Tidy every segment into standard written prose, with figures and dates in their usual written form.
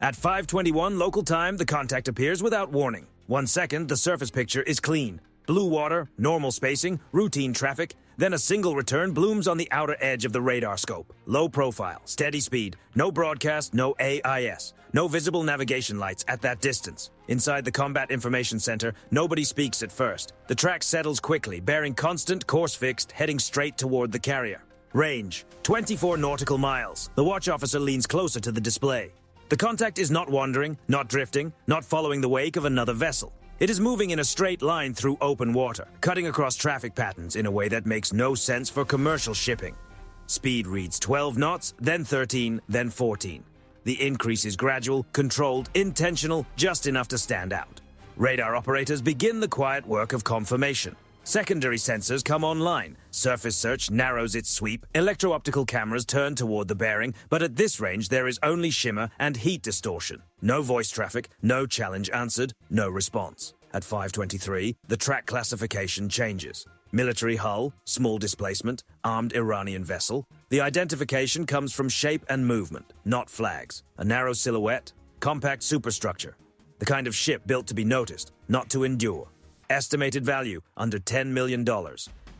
At 5:21 local time, the contact appears without warning. 1 second, the surface picture is clean. Blue water, normal spacing, routine traffic. Then a single return blooms on the outer edge of the radar scope. Low profile, steady speed, no broadcast, no AIS. No visible navigation lights at that distance. Inside the Combat Information Center, nobody speaks at first. The track settles quickly, bearing constant, course fixed, heading straight toward the carrier. Range, 24 nautical miles. The watch officer leans closer to the display. The contact is not wandering, not drifting, not following the wake of another vessel. It is moving in a straight line through open water, cutting across traffic patterns in a way that makes no sense for commercial shipping. Speed reads 12 knots, then 13, then 14. The increase is gradual, controlled, intentional, just enough to stand out. Radar operators begin the quiet work of confirmation. Secondary sensors come online. Surface search narrows its sweep. Electro-optical cameras turn toward the bearing, but at this range there is only shimmer and heat distortion. No voice traffic, no challenge answered, no response. At 5:23, the track classification changes. Military hull, small displacement, armed Iranian vessel. The identification comes from shape and movement, not flags. A narrow silhouette, compact superstructure. The kind of ship built to be noticed, not to endure. Estimated value, under $10 million.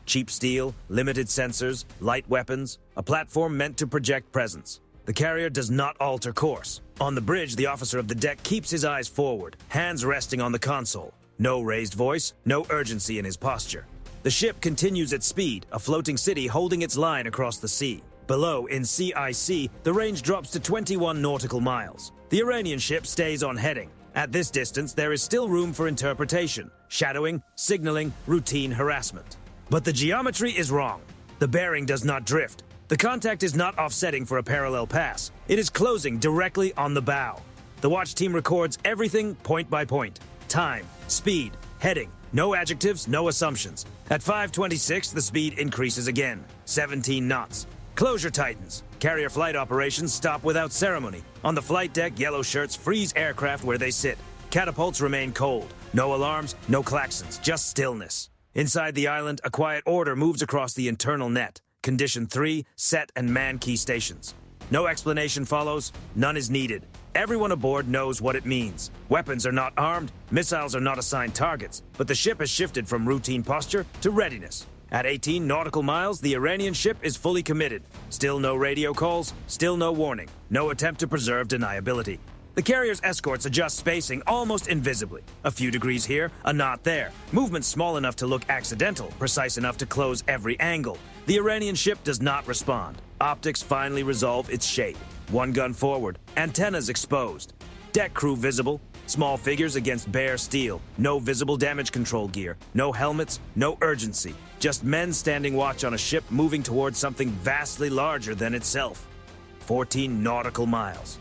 Cheap steel, limited sensors, light weapons, a platform meant to project presence. The carrier does not alter course. On the bridge, the officer of the deck keeps his eyes forward, hands resting on the console. No raised voice, no urgency in his posture. The ship continues at speed, a floating city holding its line across the sea. Below, in CIC, the range drops to 21 nautical miles. The Iranian ship stays on heading. At this distance, there is still room for interpretation, shadowing, signaling, routine harassment. But the geometry is wrong. The bearing does not drift. The contact is not offsetting for a parallel pass. It is closing directly on the bow. The watch team records everything point by point. Time, speed, heading. No adjectives, no assumptions. At 5:26, the speed increases again, 17 knots. Closure tightens. Carrier flight operations stop without ceremony. On the flight deck, yellow shirts freeze aircraft where they sit. Catapults remain cold. No alarms, no klaxons, just stillness. Inside the island, a quiet order moves across the internal net. Condition 3, set and man key stations. No explanation follows, none is needed. Everyone aboard knows what it means. Weapons are not armed, missiles are not assigned targets, but the ship has shifted from routine posture to readiness. At 18 nautical miles, the Iranian ship is fully committed. Still no radio calls, still no warning, no attempt to preserve deniability. The carrier's escorts adjust spacing almost invisibly. A few degrees here, a knot there. Movement small enough to look accidental, precise enough to close every angle. The Iranian ship does not respond. Optics finally resolve its shape. One gun forward, antennas exposed. Deck crew visible, small figures against bare steel. No visible damage control gear, no helmets, no urgency. Just men standing watch on a ship moving towards something vastly larger than itself. 14 nautical miles.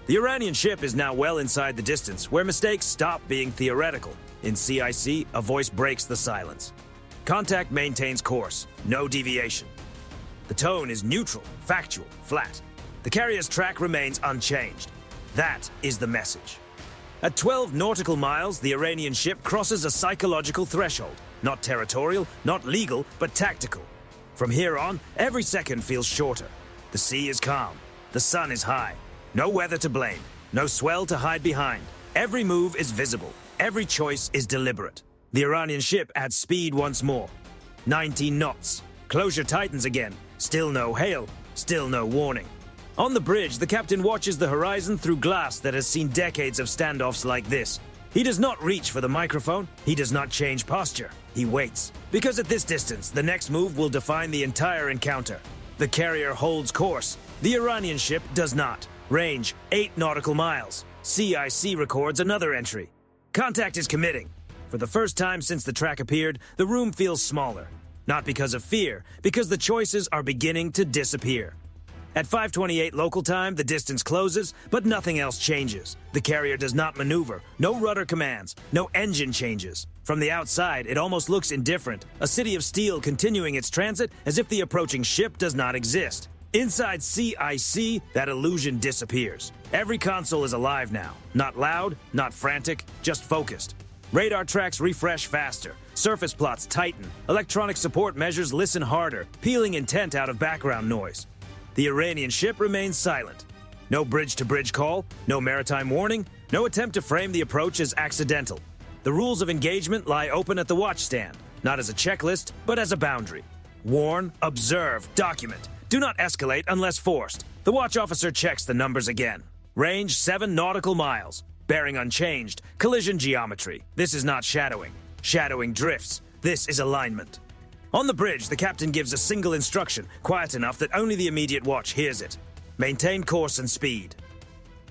The Iranian ship is now well inside the distance, where mistakes stop being theoretical. In CIC, a voice breaks the silence. Contact maintains course, no deviation. The tone is neutral, factual, flat. The carrier's track remains unchanged. That is the message. At 12 nautical miles, the Iranian ship crosses a psychological threshold. Not territorial, not legal, but tactical. From here on, every second feels shorter. The sea is calm. The sun is high. No weather to blame. No swell to hide behind. Every move is visible. Every choice is deliberate. The Iranian ship adds speed once more. 19 knots. Closure tightens again. Still no hail. Still no warning. On the bridge, the captain watches the horizon through glass that has seen decades of standoffs like this. He does not reach for the microphone. He does not change posture. He waits. Because at this distance, the next move will define the entire encounter. The carrier holds course. The Iranian ship does not. Range, 8 nautical miles. CIC records another entry. Contact is committing. For the first time since the track appeared, the room feels smaller. Not because of fear, because the choices are beginning to disappear. At 5:28 local time, the distance closes, but nothing else changes. The carrier does not maneuver, no rudder commands, no engine changes. From the outside, it almost looks indifferent, a city of steel continuing its transit as if the approaching ship does not exist. Inside CIC, that illusion disappears. Every console is alive now. Not loud, not frantic, just focused. Radar tracks refresh faster. Surface plots tighten. Electronic support measures listen harder, peeling intent out of background noise. The Iranian ship remains silent. No bridge-to-bridge call, no maritime warning, no attempt to frame the approach as accidental. The rules of engagement lie open at the watchstand, not as a checklist, but as a boundary. Warn, observe, document. Do not escalate unless forced. The watch officer checks the numbers again. Range 7 nautical miles. Bearing unchanged. Collision geometry. This is not shadowing. Shadowing drifts. This is alignment. On the bridge, the captain gives a single instruction, quiet enough that only the immediate watch hears it. Maintain course and speed.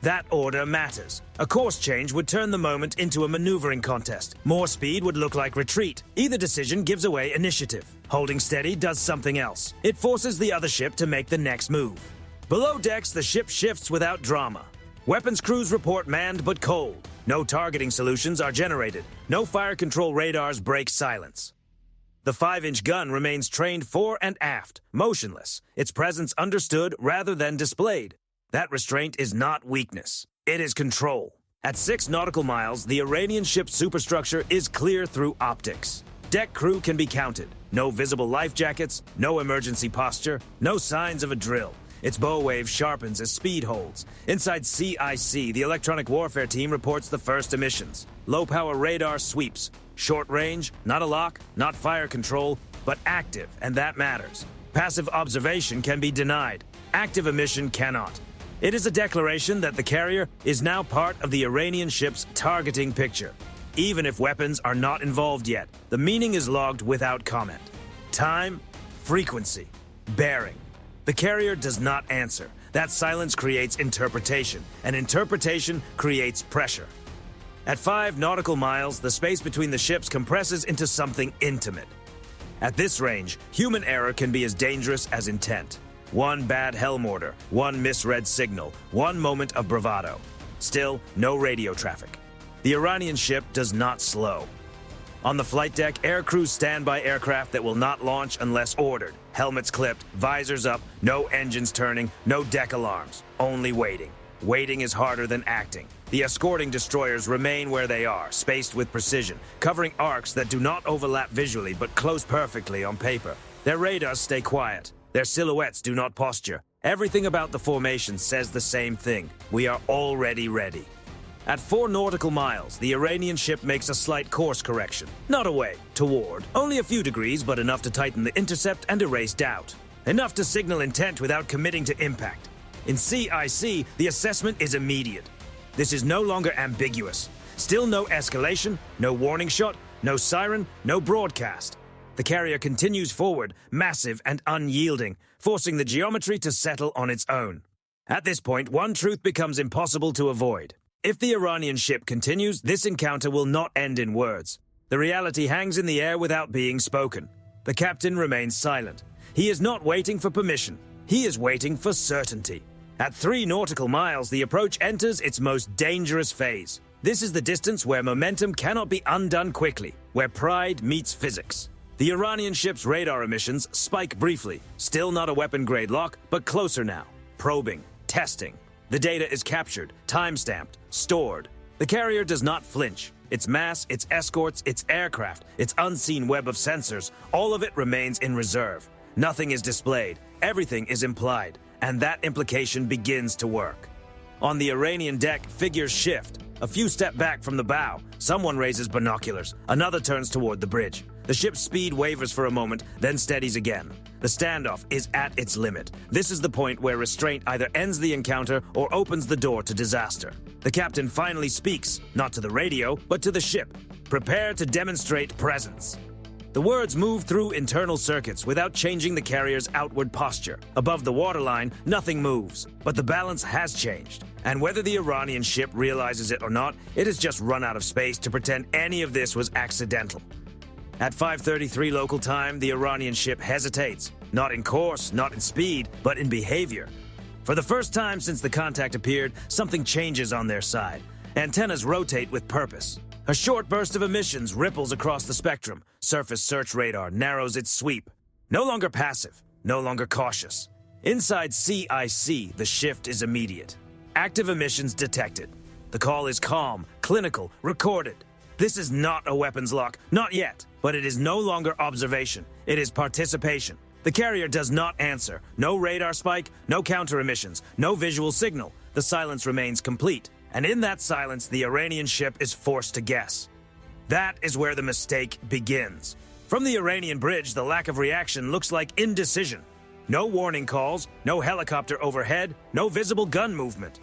That order matters. A course change would turn the moment into a maneuvering contest. More speed would look like retreat. Either decision gives away initiative. Holding steady does something else. It forces the other ship to make the next move. Below decks, the ship shifts without drama. Weapons crews report manned but cold. No targeting solutions are generated. No fire control radars break silence. The 5-inch gun remains trained fore and aft, motionless, its presence understood rather than displayed. That restraint is not weakness. It is control. At 6 nautical miles, the Iranian ship's superstructure is clear through optics. Deck crew can be counted. No visible life jackets, no emergency posture, no signs of a drill. Its bow wave sharpens as speed holds. Inside CIC, the electronic warfare team reports the first emissions. Low-power radar sweeps. Short range, not a lock, not fire control, but active, and that matters. Passive observation can be denied. Active emission cannot. It is a declaration that the carrier is now part of the Iranian ship's targeting picture. Even if weapons are not involved yet, the meaning is logged without comment. Time, frequency, bearing. The carrier does not answer. That silence creates interpretation, and interpretation creates pressure. At 5 nautical miles, the space between the ships compresses into something intimate. At this range, human error can be as dangerous as intent. One bad helm order, one misread signal, one moment of bravado. Still, no radio traffic. The Iranian ship does not slow. On the flight deck, air crews stand by aircraft that will not launch unless ordered. Helmets clipped, visors up, no engines turning, no deck alarms, only waiting. Waiting is harder than acting. The escorting destroyers remain where they are, spaced with precision, covering arcs that do not overlap visually but close perfectly on paper. Their radars stay quiet. Their silhouettes do not posture. Everything about the formation says the same thing. We are already ready. At 4 nautical miles, the Iranian ship makes a slight course correction. Not away, toward. Only a few degrees, but enough to tighten the intercept and erase doubt. Enough to signal intent without committing to impact. In CIC, the assessment is immediate. This is no longer ambiguous. Still no escalation, no warning shot, no siren, no broadcast. The carrier continues forward, massive and unyielding, forcing the geometry to settle on its own. At this point, one truth becomes impossible to avoid. If the Iranian ship continues, this encounter will not end in words. The reality hangs in the air without being spoken. The captain remains silent. He is not waiting for permission. He is waiting for certainty. At 3 nautical miles, the approach enters its most dangerous phase. This is the distance where momentum cannot be undone quickly, where pride meets physics. The Iranian ship's radar emissions spike briefly, still not a weapon-grade lock, but closer now. Probing, testing. The data is captured, time-stamped, stored. The carrier does not flinch. Its mass, its escorts, its aircraft, its unseen web of sensors, all of it remains in reserve. Nothing is displayed, everything is implied, and that implication begins to work. On the Iranian deck, figures shift. A few step back from the bow, someone raises binoculars, another turns toward the bridge. The ship's speed wavers for a moment, then steadies again. The standoff is at its limit. This is the point where restraint either ends the encounter or opens the door to disaster. The captain finally speaks, not to the radio, but to the ship. Prepare to demonstrate presence. The words move through internal circuits without changing the carrier's outward posture. Above the waterline, nothing moves, but the balance has changed. And whether the Iranian ship realizes it or not, it has just run out of space to pretend any of this was accidental. At 5:33 local time, the Iranian ship hesitates. Not in course, not in speed, but in behavior. For the first time since the contact appeared, something changes on their side. Antennas rotate with purpose. A short burst of emissions ripples across the spectrum. Surface search radar narrows its sweep. No longer passive, no longer cautious. Inside CIC, the shift is immediate. Active emissions detected. The call is calm, clinical, recorded. This is not a weapons lock, not yet, but it is no longer observation. It is participation. The carrier does not answer. No radar spike, no counter emissions, no visual signal. the silence remains complete, and in that silence, the Iranian ship is forced to guess. That is where the mistake begins. From the Iranian bridge, the lack of reaction looks like indecision. No warning calls, no helicopter overhead, no visible gun movement.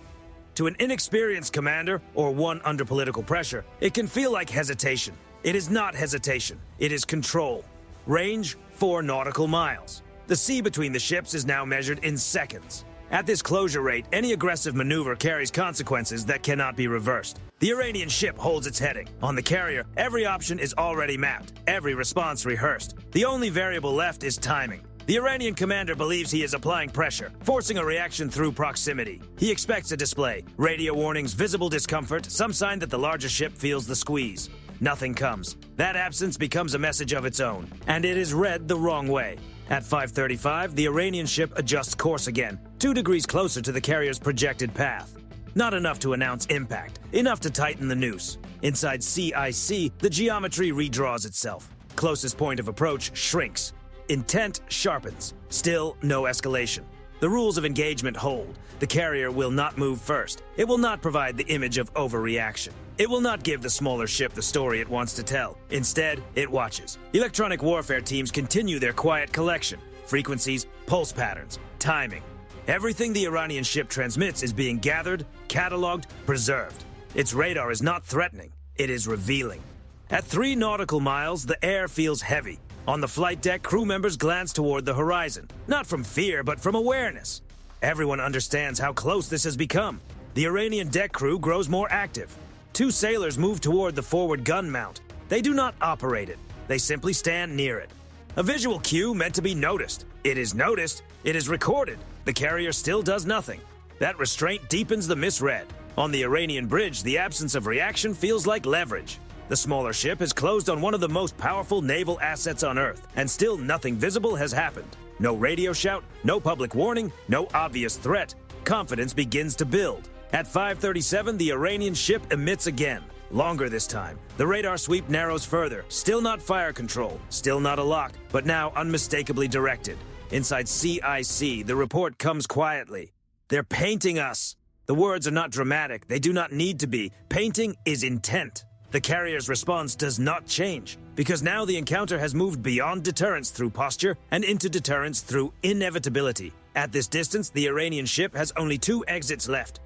To an inexperienced commander, or one under political pressure, it can feel like hesitation. It is not hesitation, it is control. Range, 4 nautical miles. The sea between the ships is now measured in seconds. At this closure rate, any aggressive maneuver carries consequences that cannot be reversed. The Iranian ship holds its heading. On the carrier, every option is already mapped, every response rehearsed. The only variable left is timing. The Iranian commander believes he is applying pressure, forcing a reaction through proximity. He expects a display, radio warnings, visible discomfort, some sign that the larger ship feels the squeeze. Nothing comes. That absence becomes a message of its own, and it is read the wrong way. At 5:35, the Iranian ship adjusts course again, 2 degrees closer to the carrier's projected path. Not enough to announce impact, enough to tighten the noose. Inside CIC, the geometry redraws itself. Closest point of approach shrinks. Intent sharpens. Still no escalation. The rules of engagement hold. The carrier will not move first. It will not provide the image of overreaction. It will not give the smaller ship the story it wants to tell. Instead, it watches. Electronic warfare teams continue their quiet collection. Frequencies, pulse patterns, timing. Everything the Iranian ship transmits is being gathered, cataloged, preserved. Its radar is not threatening. It is revealing. At 3 nautical miles, the air feels heavy. On the flight deck, crew members glance toward the horizon. Not from fear, but from awareness. Everyone understands how close this has become. The Iranian deck crew grows more active. 2 sailors move toward the forward gun mount. They do not operate it. They simply stand near it. A visual cue meant to be noticed. It is noticed. It is recorded. The carrier still does nothing. That restraint deepens the misread. On the Iranian bridge, the absence of reaction feels like leverage. The smaller ship has closed on one of the most powerful naval assets on Earth, and still nothing visible has happened. No radio shout, no public warning, no obvious threat. Confidence begins to build. At 5:37, the Iranian ship emits again. Longer this time. The radar sweep narrows further. Still not fire control, still not a lock, but now unmistakably directed. Inside CIC, the report comes quietly. They're painting us. The words are not dramatic. They do not need to be. Painting is intent. The carrier's response does not change, because now the encounter has moved beyond deterrence through posture and into deterrence through inevitability. At this distance, the Iranian ship has only 2 exits left.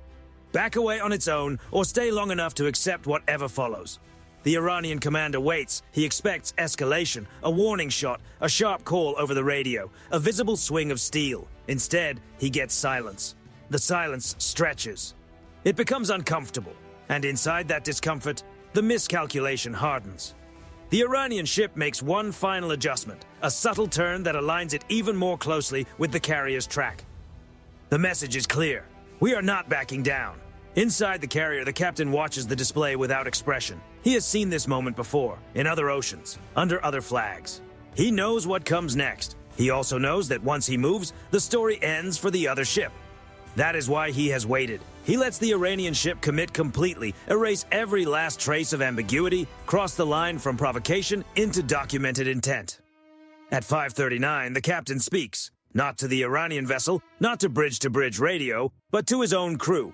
Back away on its own, or stay long enough to accept whatever follows. The Iranian commander waits. He expects escalation, a warning shot, a sharp call over the radio, a visible swing of steel. Instead, he gets silence. The silence stretches. It becomes uncomfortable, and inside that discomfort, the miscalculation hardens. The Iranian ship makes one final adjustment, a subtle turn that aligns it even more closely with the carrier's track. The message is clear. We are not backing down. Inside the carrier, the captain watches the display without expression. He has seen this moment before, in other oceans, under other flags. He knows what comes next. He also knows that once he moves, the story ends for the other ship. That is why he has waited. He lets the Iranian ship commit completely, erase every last trace of ambiguity, cross the line from provocation into documented intent. At 5:39, the captain speaks, not to the Iranian vessel, not to bridge-to-bridge radio, but to his own crew.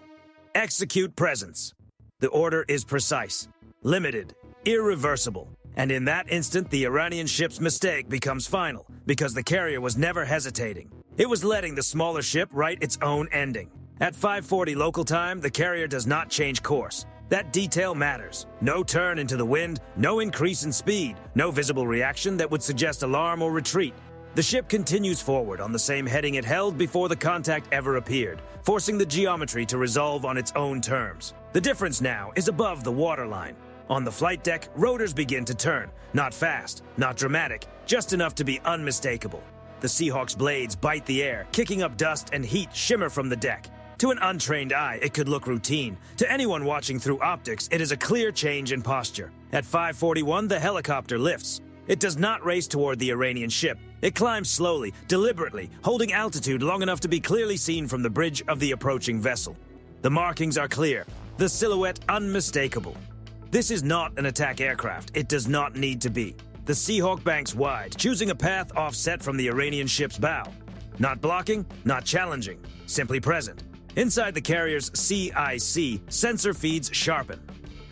Execute presence. The order is precise, limited, irreversible. And in that instant, the Iranian ship's mistake becomes final, because the carrier was never hesitating. It was letting the smaller ship write its own ending. At 5:40 local time, the carrier does not change course. That detail matters. No turn into the wind, no increase in speed, no visible reaction that would suggest alarm or retreat. The ship continues forward on the same heading it held before the contact ever appeared, forcing the geometry to resolve on its own terms. The difference now is above the waterline. On the flight deck, rotors begin to turn. Not fast, not dramatic, just enough to be unmistakable. The Seahawk's blades bite the air, kicking up dust and heat shimmer from the deck. To an untrained eye, it could look routine. To anyone watching through optics, it is a clear change in posture. At 5:41, the helicopter lifts. It does not race toward the Iranian ship. It climbs slowly, deliberately, holding altitude long enough to be clearly seen from the bridge of the approaching vessel. The markings are clear, the silhouette unmistakable. This is not an attack aircraft. It does not need to be. The Seahawk banks wide, choosing a path offset from the Iranian ship's bow. Not blocking, not challenging, simply present. Inside the carrier's CIC, sensor feeds sharpen.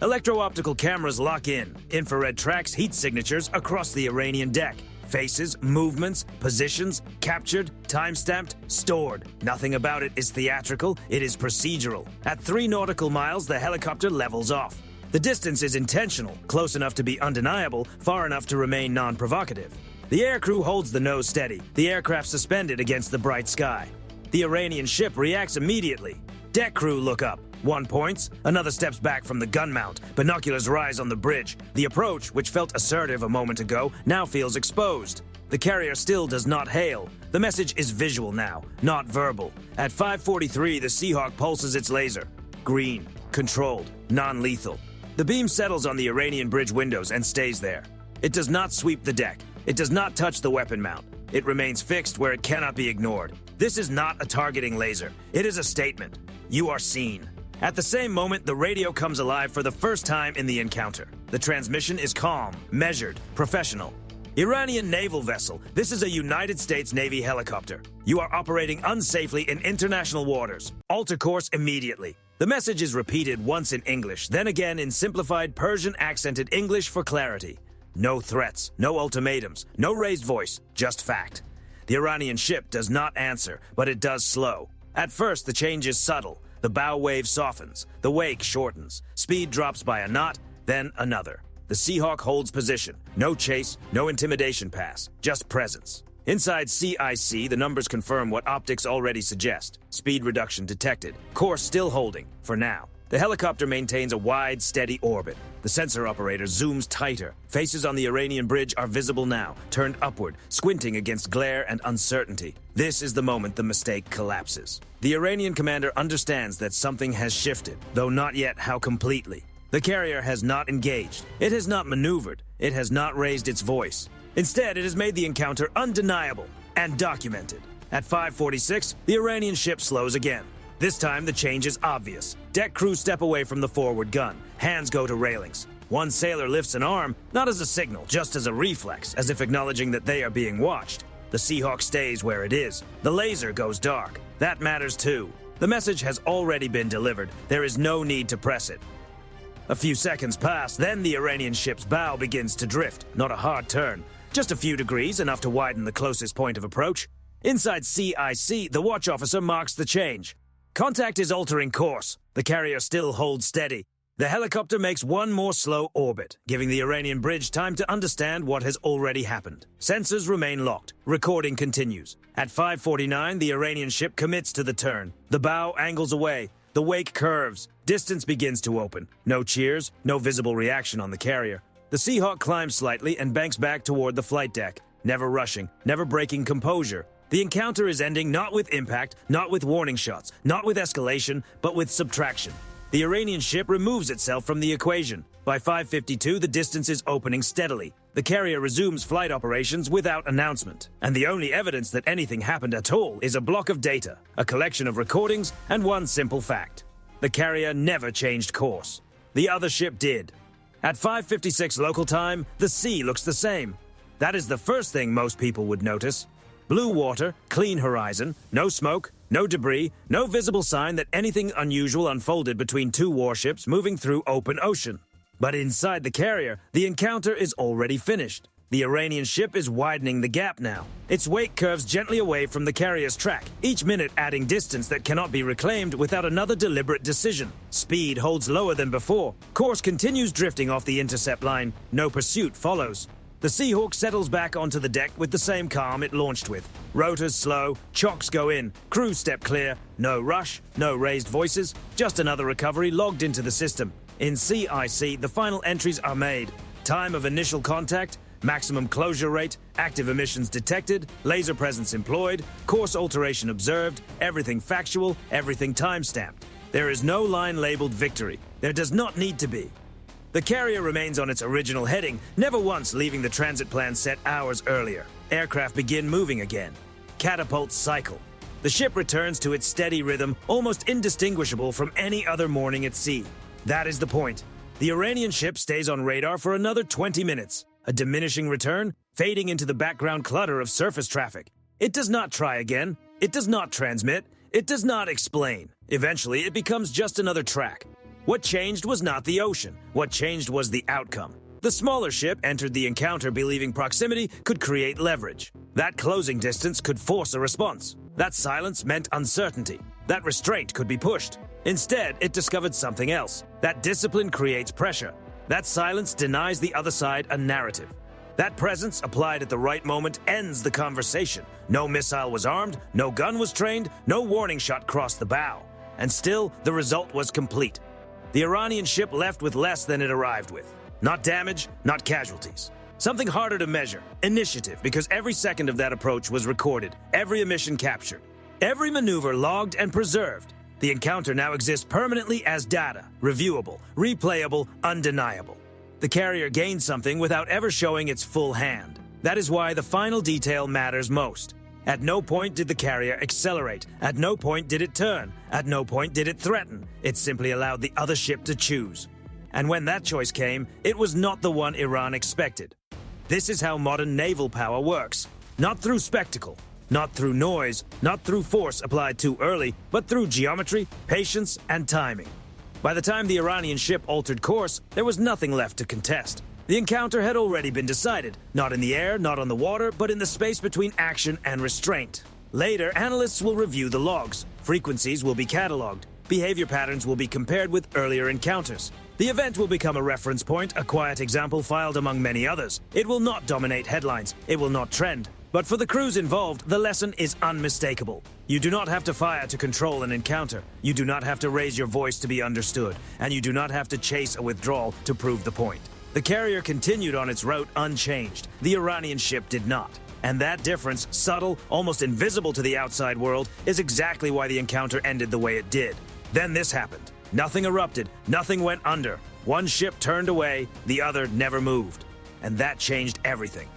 Electro-optical cameras lock in. Infrared tracks heat signatures across the Iranian deck. Faces, movements, positions, captured, time-stamped, stored. Nothing about it is theatrical, it is procedural. At 3 nautical miles, the helicopter levels off. The distance is intentional, close enough to be undeniable, far enough to remain non-provocative. The aircrew holds the nose steady, the aircraft suspended against the bright sky. The Iranian ship reacts immediately. Deck crew look up. One points, another steps back from the gun mount. Binoculars rise on the bridge. The approach, which felt assertive a moment ago, now feels exposed. The carrier still does not hail. The message is visual now, not verbal. At 5:43, the Seahawk pulses its laser. Green, controlled, non-lethal. The beam settles on the Iranian bridge windows and stays there. It does not sweep the deck. It does not touch the weapon mount. It remains fixed where it cannot be ignored. This is not a targeting laser. It is a statement. You are seen. At the same moment, the radio comes alive for the first time in the encounter. The transmission is calm, measured, professional. Iranian naval vessel, this is a United States Navy helicopter. You are operating unsafely in international waters. Alter course immediately. The message is repeated once in English, then again in simplified Persian accented English for clarity. No threats, no ultimatums, no raised voice, just fact. The Iranian ship does not answer, but it does slow. At first, the change is subtle. The bow wave softens, the wake shortens, speed drops by a knot, then another. The Seahawk holds position. No chase, no intimidation pass, just presence. Inside CIC, the numbers confirm what optics already suggest. Speed reduction detected. Course still holding, for now. The helicopter maintains a wide, steady orbit. The sensor operator zooms tighter. Faces on the Iranian bridge are visible now, turned upward, squinting against glare and uncertainty. This is the moment the mistake collapses. The Iranian commander understands that something has shifted, though not yet how completely. The carrier has not engaged. It has not maneuvered. It has not raised its voice. Instead, it has made the encounter undeniable and documented. At 5:46, the Iranian ship slows again. This time, the change is obvious. Deck crew step away from the forward gun. Hands go to railings. One sailor lifts an arm, not as a signal, just as a reflex, as if acknowledging that they are being watched. The Seahawk stays where it is. The laser goes dark. That matters too. The message has already been delivered. There is no need to press it. A few seconds pass, then the Iranian ship's bow begins to drift. Not a hard turn. Just a few degrees, enough to widen the closest point of approach. Inside CIC, the watch officer marks the change. Contact is altering course. The carrier still holds steady. The helicopter makes one more slow orbit, giving the Iranian bridge time to understand what has already happened. Sensors remain locked. Recording continues. At 5:49, the Iranian ship commits to the turn. The bow angles away. The wake curves. Distance begins to open. No cheers, no visible reaction on the carrier. The Seahawk climbs slightly and banks back toward the flight deck. Never rushing, never breaking composure. The encounter is ending not with impact, not with warning shots, not with escalation, but with subtraction. The Iranian ship removes itself from the equation. By 5:52, the distance is opening steadily. The carrier resumes flight operations without announcement. And the only evidence that anything happened at all is a block of data, a collection of recordings, and one simple fact. The carrier never changed course. The other ship did. At 5:56 local time, the sea looks the same. That is the first thing most people would notice. Blue water, clean horizon, no smoke, no debris, no visible sign that anything unusual unfolded between two warships moving through open ocean. But inside the carrier, the encounter is already finished. The Iranian ship is widening the gap now. Its wake curves gently away from the carrier's track, each minute adding distance that cannot be reclaimed without another deliberate decision. Speed holds lower than before. Course continues drifting off the intercept line. No pursuit follows. The Seahawk settles back onto the deck with the same calm it launched with. Rotors slow, chocks go in, crew step clear, no rush, no raised voices, just another recovery logged into the system. In CIC, the final entries are made. Time of initial contact, maximum closure rate, active emissions detected, laser presence employed, course alteration observed, everything factual, everything time-stamped. There is no line labeled victory. There does not need to be. The carrier remains on its original heading, never once leaving the transit plan set hours earlier. Aircraft begin moving again. Catapults cycle. The ship returns to its steady rhythm, almost indistinguishable from any other morning at sea. That is the point. The Iranian ship stays on radar for another 20 minutes. A diminishing return, fading into the background clutter of surface traffic. It does not try again. It does not transmit. It does not explain. Eventually, it becomes just another track. What changed was not the ocean. What changed was the outcome. The smaller ship entered the encounter believing proximity could create leverage. That closing distance could force a response. That silence meant uncertainty. That restraint could be pushed. Instead, it discovered something else. That discipline creates pressure. That silence denies the other side a narrative. That presence, applied at the right moment, ends the conversation. No missile was armed, no gun was trained, no warning shot crossed the bow. And still, the result was complete. The Iranian ship left with less than it arrived with. Not damage, not casualties. Something harder to measure, initiative, because every second of that approach was recorded, every emission captured, every maneuver logged and preserved. The encounter now exists permanently as data, reviewable, replayable, undeniable. The carrier gained something without ever showing its full hand. That is why the final detail matters most. At no point did the carrier accelerate. At no point did it turn. At no point did it threaten. It simply allowed the other ship to choose. And when that choice came, it was not the one Iran expected. This is how modern naval power works. Not through spectacle, not through noise, not through force applied too early, but through geometry, patience, and timing. By the time the Iranian ship altered course, there was nothing left to contest. The encounter had already been decided, not in the air, not on the water, but in the space between action and restraint. Later, analysts will review the logs. Frequencies will be cataloged. Behavior patterns will be compared with earlier encounters. The event will become a reference point, a quiet example filed among many others. It will not dominate headlines. It will not trend. But for the crews involved, the lesson is unmistakable. You do not have to fire to control an encounter. You do not have to raise your voice to be understood. And you do not have to chase a withdrawal to prove the point. The carrier continued on its route unchanged. The Iranian ship did not. And that difference, subtle, almost invisible to the outside world, is exactly why the encounter ended the way it did. Then this happened. Nothing erupted, nothing went under. One ship turned away, the other never moved. And that changed everything.